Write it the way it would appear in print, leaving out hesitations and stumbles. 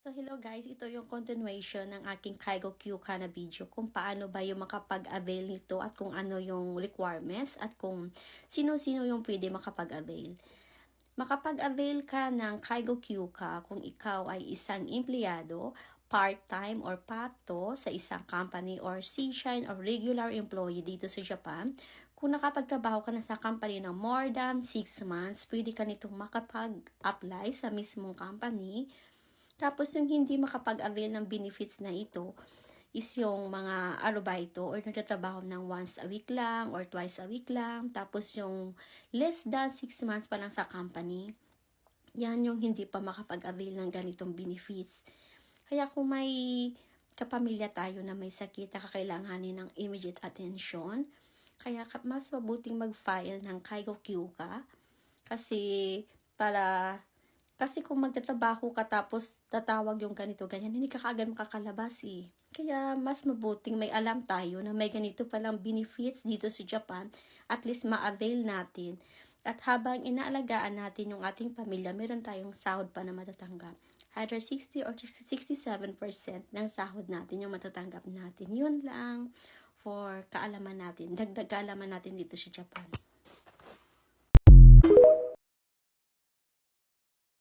So hello guys, ito yung continuation ng aking Kaigo Kyuka na video kung paano ba yung makapag-avail nito at kung ano yung requirements at kung sino-sino yung pwede makapag-avail. Makapag-avail ka ng Kaigo Kyuka kung ikaw ay isang empleyado, part-time or pato sa isang company or C-shine or regular employee dito sa Japan. Kung nakapagtrabaho ka na sa company ng more than 6 months, pwede ka nitong makapag-apply sa mismong company. Tapos yung hindi makapag-avail ng benefits na ito is yung mga arubaito or nagtatrabaho ng once a week lang or twice a week lang. Tapos yung less than 6 months pa lang sa company, yan yung hindi pa makapag-avail ng ganitong benefits. Kaya kung may kapamilya tayo na may sakit na kakailanganin ng immediate attention, kaya mas mabuting mag-file ng Kaigo Kyuka kasi kasi kung magtatrabaho ka tapos tatawag yung ganito, ganyan, hindi ka kaagad makakalabas eh. Kaya mas mabuting may alam tayo na may ganito palang benefits dito sa Japan, at least ma-avail natin. At habang inaalagaan natin yung ating pamilya, meron tayong sahod pa na matatanggap. Either 60 or 67% ng sahod natin yung matatanggap natin. Yun lang for kaalaman natin, dagdag kaalaman natin dito sa Japan.